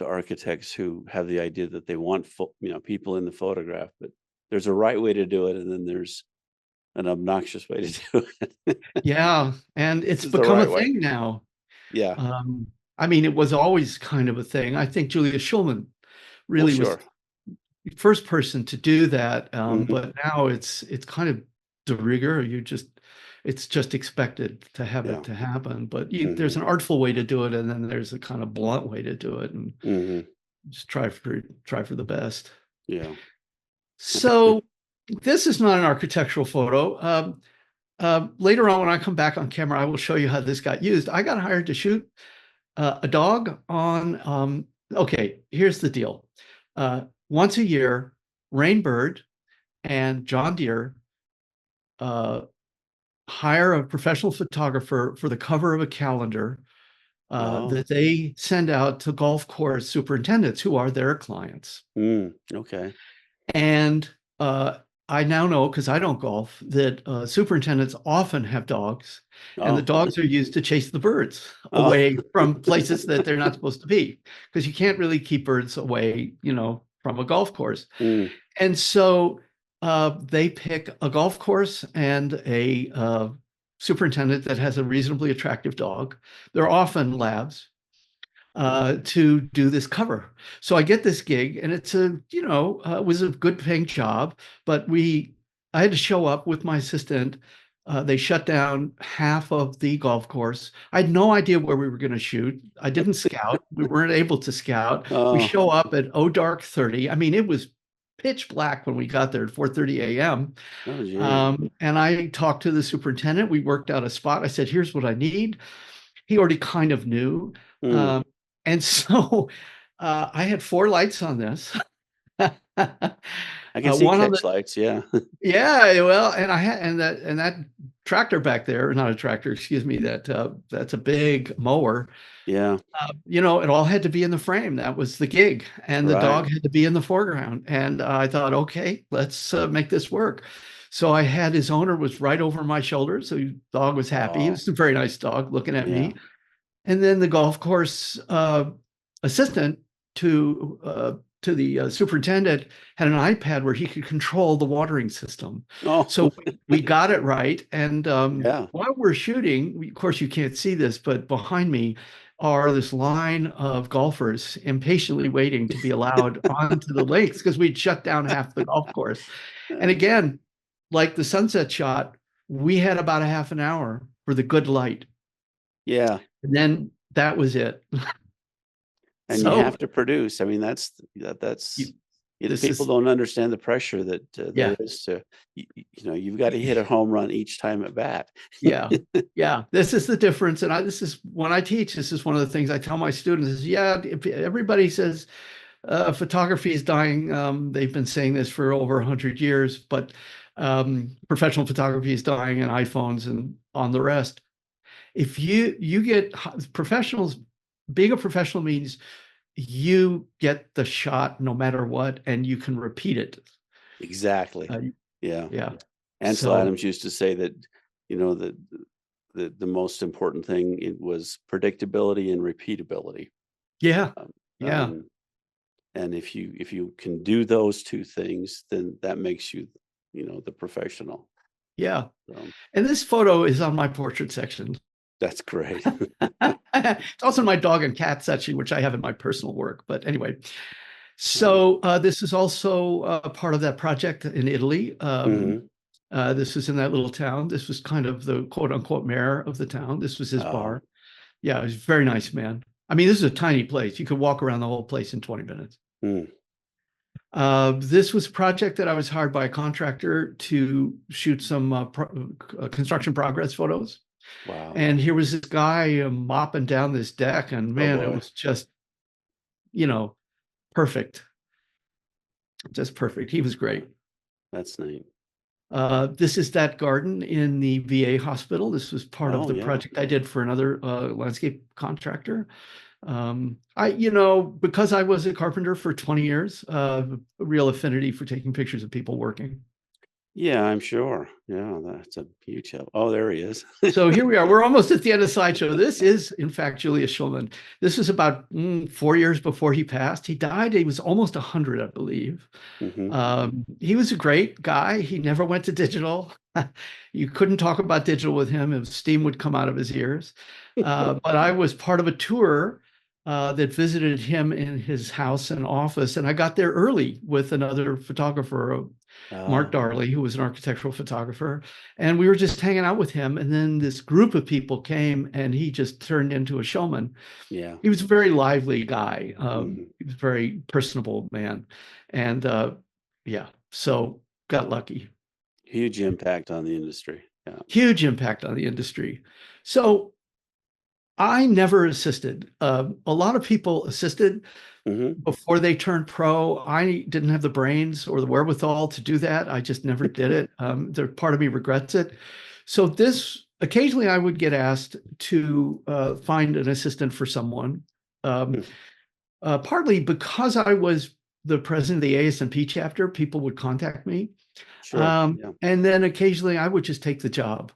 architects who have the idea that they want people in the photograph, but there's a right way to do it, and then there's an obnoxious way to do it. Yeah, and This it's is the become a right way. thing now. Yeah. I mean, it was always kind of a thing. I think Julia Schulman Well, really was sure. first person to do that. Mhm. But now it's kind of de rigueur. It's just expected to have Yeah. it to happen. But there's Mhm. an artful way to do it, and then there's a kind of blunt way to do it, and Mhm. just try for the best. Yeah. So this is not an architectural photo. Later on, when I come back on camera, I will show you how this got used. I got hired to shoot a dog on. Okay, here's the deal. Once a year, Rainbird and John Deere uh, hire a professional photographer for the cover of a calendar Oh. that they send out to golf course superintendents who are their clients. Okay. And I now know, because I don't golf, that superintendents often have dogs, and the Oh. dogs are used to chase the birds Oh. away from places that they're not supposed to be, because you can't really keep birds away, from a golf course. Mm. And so they pick a golf course and a superintendent that has a reasonably attractive dog. They're often labs to do this cover. So I get this gig, and it's it was a good paying job, but I had to show up with my assistant. They shut down half of the golf course. I had no idea where we were going to shoot. I didn't scout. We weren't able to scout. We Oh. show up at dark 30. I mean, it was pitch black when we got there at 4:30 a.m. Oh, gee. And I talked to the superintendent. We worked out a spot. I said, "Here's what I need." He already kind of knew. Mm. Um, and so I had four lights on this. I can see One on catch the lights, yeah. yeah, well, and I had and that tractor back there, not a tractor, excuse me, that's a big mower. Yeah, It all had to be in the frame. That was the gig, and the right. dog had to be in the foreground. And I thought, okay, let's make this work. So I had his owner was right over my shoulder, so the dog was happy. He Oh, was a very nice dog looking at yeah. me. And then the golf course assistant to the superintendent had an iPad where he could control the watering system. Oh, So we got it right. And yeah. while we're shooting, of course, you can't see this, but behind me are this line of golfers impatiently waiting to be allowed onto the lakes because we'd shut down half the golf course. And again, like the sunset shot, we had about a half an hour for the good light. Yeah, And then that was it. and you So have to produce. I mean, that's you, if this people is, don't understand the pressure that there yeah, is to, you've got to hit a home run each time at bat. yeah, yeah. This is the difference. And this is when I teach, this is one of the things I tell my students is, yeah, if everybody says photography is dying. They've been saying this for over 100 years, but professional photography is dying and iPhones and on the rest. If you get professionals, being a professional means you get the shot no matter what, and you can repeat it. Exactly. Uh, Yeah. yeah. Ansel So Adams used to say that, the most important thing it was predictability and repeatability. yeah, Um, yeah, um, and if you can do those two things, then that makes you, the professional. yeah. So And this photo is on my portrait section. that's great. It's also my dog and cat section, which I have in my personal work. But anyway, Right. so this is also part of that project in Italy. Mhm. This was in that little town. This was kind of the quote unquote mayor of the town. This was his Oh, bar. Yeah, he's a very nice man. I mean, this is a tiny place. You could walk around the whole place in 20 minutes. mm, This was a project that I was hired by a contractor to shoot some construction progress photos. wow. And here was this guy mopping down this deck, and Oh, man, it boy. was just, you know, perfect, just perfect. He was great. That's neat. This is that garden in the VA hospital. This was part of Oh, the yeah. project I did for another landscape contractor. Because I was a carpenter for 20 years, a real affinity for taking pictures of people working. Yeah, I'm sure. Yeah, that's a huge help. Oh, there he is. So here we are. We're almost at the end of the slideshow. This is, in fact, Julius Schulman. This is about 4 years before he passed. He died. He was almost 100, I believe. Mhm. He was a great guy. He never went to digital. You couldn't talk about digital with him. Steam would come out of his ears. But I was part of a tour that visited him in his house and office. And I got there early with another photographer, Mark Darley, who was an architectural photographer. And we were just hanging out with him. And then this group of people came and he just turned into a showman. Yeah. He was a very lively guy. Mhm. He was a very personable man. And yeah, so got lucky. Huge impact on the industry. Yeah. Huge impact on the industry. So I never assisted. A lot of people assisted hmm before they turned pro. I didn't have the brains or the wherewithal to do that. I just never did it. Part of me regrets it. So this occasionally I would get asked to find an assistant for someone, Hmm. partly because I was the president of the ASMP chapter. People would contact me. Sure. Yeah. And then occasionally I would just take the job.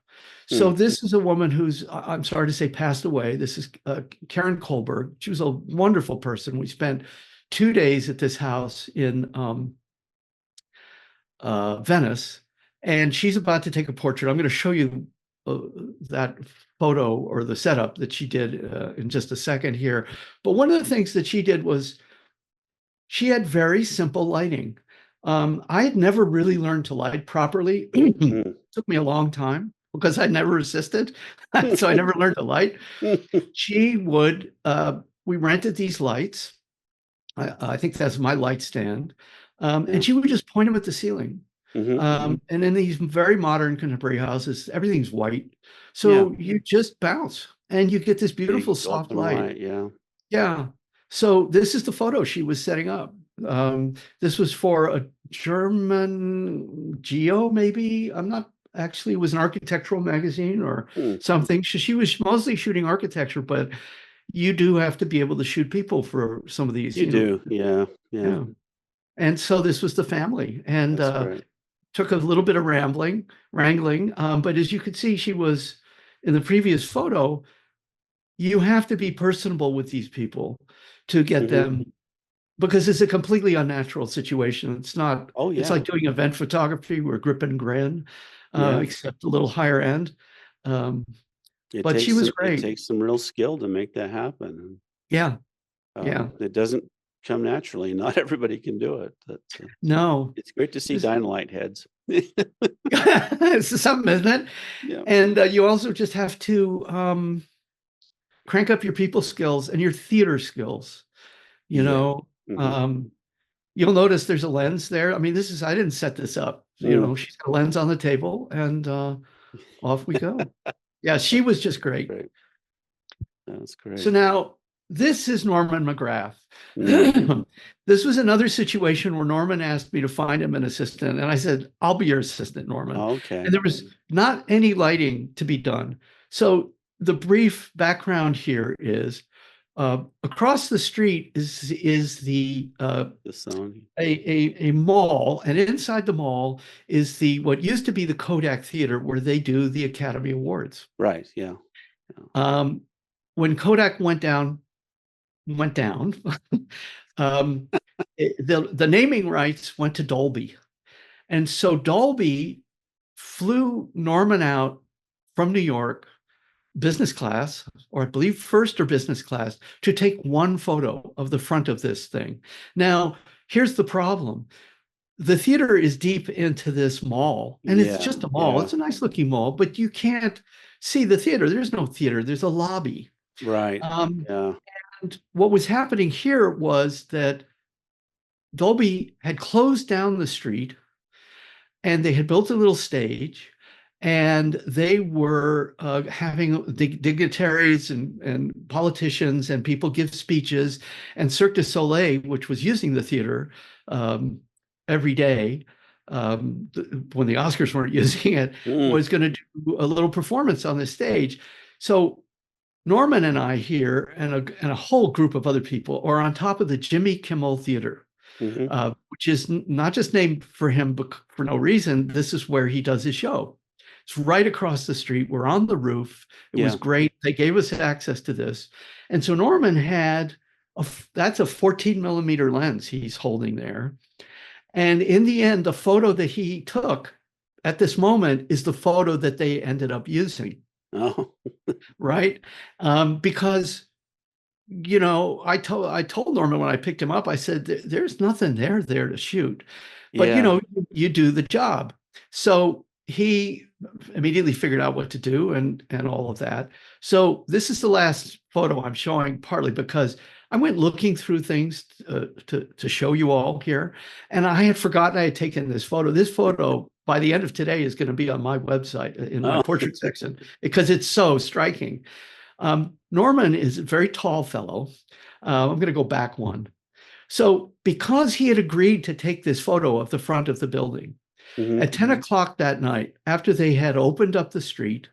So Mm. this is a woman who's, I'm sorry to say, passed away. This is Karen Kohlberg. She was a wonderful person. We spent 2 days at this house in Venice, and she's about to take a portrait. I'm going to show you that photo or the setup that she did in just a second here. But one of the things that she did was she had very simple lighting. I had never really learned to light properly. Mm. Took me a long time because I never assisted. So I never learned to light. She would, we rented these lights. I think that's my light stand. Yeah. And she would just point them at the ceiling. Mhm. And in these very modern contemporary houses, everything's white. So you just bounce and you get this beautiful Big soft open light. yeah. Yeah. So this is the photo she was setting up. This was for a German Geo, maybe. I'm not actually, it was an architectural magazine or Hmm. something. She was mostly shooting architecture, but you do have to be able to shoot people for some of these. You know. do. Yeah. Yeah. Yeah. And so this was the family, and That's great. took a little bit of wrangling. But as you could see, she was in the previous photo. You have to be personable with these people to get Mhm. them, because it's a completely unnatural situation. It's not, Oh, it's yeah. like doing event photography where grip and grin, Yeah. except a little higher end. Um, but she was It great. takes some real skill to make that happen. Yeah, yeah. It doesn't come naturally. Not everybody can do it. But, No, it's great to see this- dynamite heads. it's something, isn't it? Yeah. And you also just have to crank up your people skills and your theater skills. You Yeah. know, Mhm. you'll notice there's a lens there. I mean, I didn't set this up. Mm. She's got a lens on the table, and off we go. Yeah, she was just great. Great. That's So great. now this is Norman McGrath. Mm. This was another situation where Norman asked me to find him an assistant, and I said, I'll be your assistant, Norman. Okay. And there was not any lighting to be done. So the brief background here is across the street is the The song. a mall, and inside the mall is the what used to be the Kodak Theater, where they do the Academy Awards. Right. Yeah. When Kodak went down, the naming rights went to Dolby, and so Dolby flew Norman out from New York, business class, or I believe first or business class, to take one photo of the front of this thing. Now, here's the problem. The theater is deep into this mall, and it's just a mall. Yeah. It's a nice looking mall, but you can't see the theater. There's no theater. There's a lobby. Right. Yeah. And what was happening here was that Dolby had closed down the street, and they had built a little stage, and they were having dignitaries and politicians and people give speeches, and Cirque du Soleil, which was using the theater every day when the Oscars weren't using it, Mm. was going to do a little performance on the stage. So Norman and I here and a whole group of other people are on top of the Jimmy Kimmel Theater, Mhm. which is not just named for him for no reason. This is where he does his show. It's right across the street. We're on the roof. It was Yeah. great. They gave us access to this. And so Norman had, that's a 14 millimeter lens he's holding there. And in the end, the photo that he took at this moment is the photo that they ended up using. Oh. Right? Because I told Norman when I picked him up, I said, there's nothing there to shoot, but Yeah. you do the job. So he immediately figured out what to do and all of that. So this is the last photo I'm showing, partly because I went looking through things to show you all here, and I had forgotten I had taken this photo. This photo, by the end of today, is going to be on my website in my Oh. portrait section because it's so striking. Norman is a very tall fellow. I'm going to go back one. So because he had agreed to take this photo of the front of the building, Mhm. at 10 o'clock that night, after they had opened up the street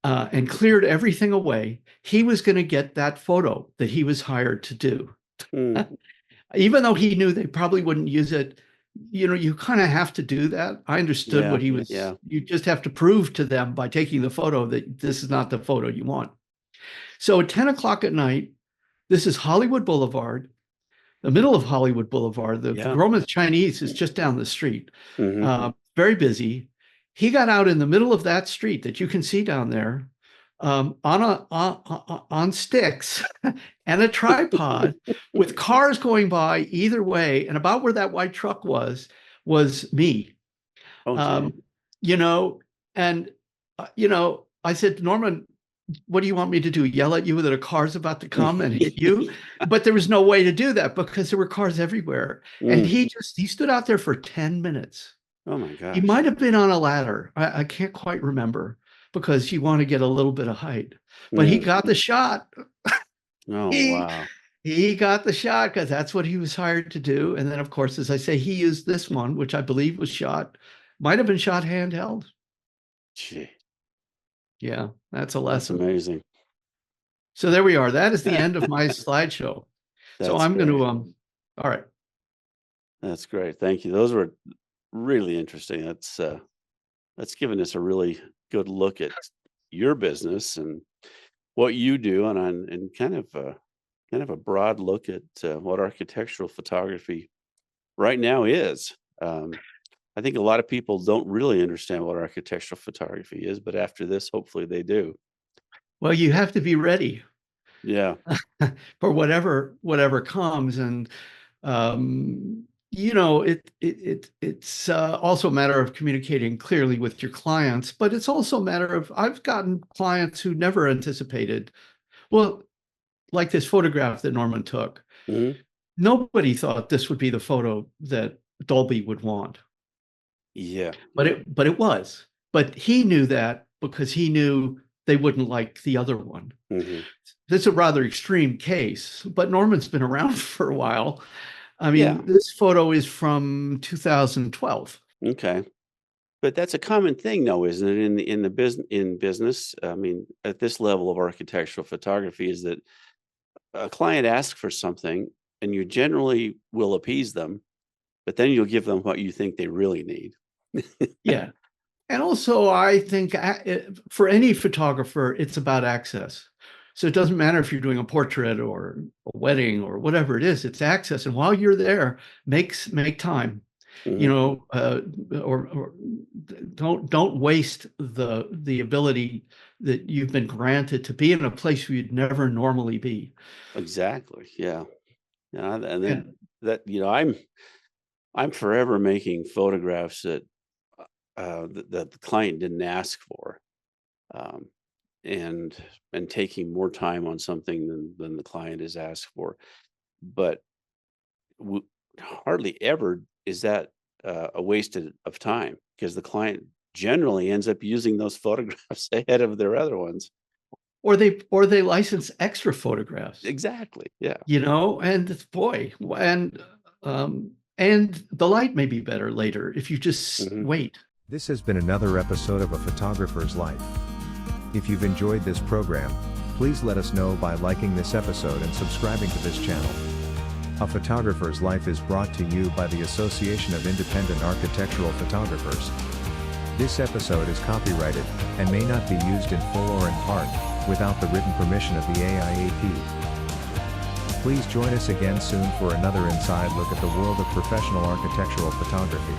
and cleared everything away, he was going to get that photo that he was hired to do. Mm. Even though he knew they probably wouldn't use it, you kind of have to do that. I understood what he was, Yeah. you just have to prove to them by taking the photo that this is not the photo you want. So at 10 o'clock at night, this is Hollywood Boulevard, the middle of Hollywood Boulevard. The Yeah. Gromans Chinese is just down the street. Mhm. Very busy. He got out in the middle of that street that you can see down there on sticks and a tripod with cars going by either way. And about where that white truck was me. Okay. And I said, Norman, what do you want me to do? Yell at you that a car's about to come and hit you? But there was no way to do that because there were cars everywhere. And Mm. he stood out there for 10 minutes. Oh my He gosh. might have been on a ladder. I can't quite remember because you want to get a little bit of height. But he Mm. got the shot. Oh, He wow. he got the shot because that's what he was hired to do. And then, of course, as I say, he used this one, which I believe was might have been shot handheld. Gee, Yeah, that's a that's lesson. amazing. So there we are. That is the end of my slideshow. So That's I'm going to, great. all right. That's great. Thank you. Those were really interesting. That's given us a really good look at your business and what you do, and kind of a broad look at what architectural photography right now is. I think a lot of people don't really understand what architectural photography is, but after this, hopefully they do. Well, you have to be ready Yeah. for whatever comes. And it's also a matter of communicating clearly with your clients, but it's also a matter of, I've gotten clients who never anticipated, well, like this photograph that Norman took. Mhm. Nobody thought this would be the photo that Dolby would want, Yeah. but it was. But he knew that because he knew they wouldn't like the other one. Mhm. That's a rather extreme case, but Norman's been around for a while. I Yeah. mean, this photo is from 2012. Okay. But that's a common thing, though, isn't it? In business, I mean, at this level of architectural photography, is that a client asks for something, and you generally will appease them, but then you'll give them what you think they really need. Yeah. And also, I think for any photographer, it's about access. So it doesn't matter if you're doing a portrait or a wedding or whatever it is, it's access. And while you're there, make time, Mhm. or don't waste the ability that you've been granted to be in a place where you'd never normally be. Exactly. Yeah. Yeah. And Yeah. then I'm forever making photographs that the client didn't ask for, um, and taking more time on something than the client is asked for. But hardly ever is that a waste of time, because the client generally ends up using those photographs ahead of their other ones. Or they license extra photographs, Exactly. Yeah. and boy, and the light may be better later if you just Mhm. wait. This has been another episode of A Photographer's Life. If you've enjoyed this program, please let us know by liking this episode and subscribing to this channel. A Photographer's Life is brought to you by the Association of Independent Architectural Photographers. This episode is copyrighted and may not be used in full or in part without the written permission of the AIAP. Please join us again soon for another inside look at the world of professional architectural photography.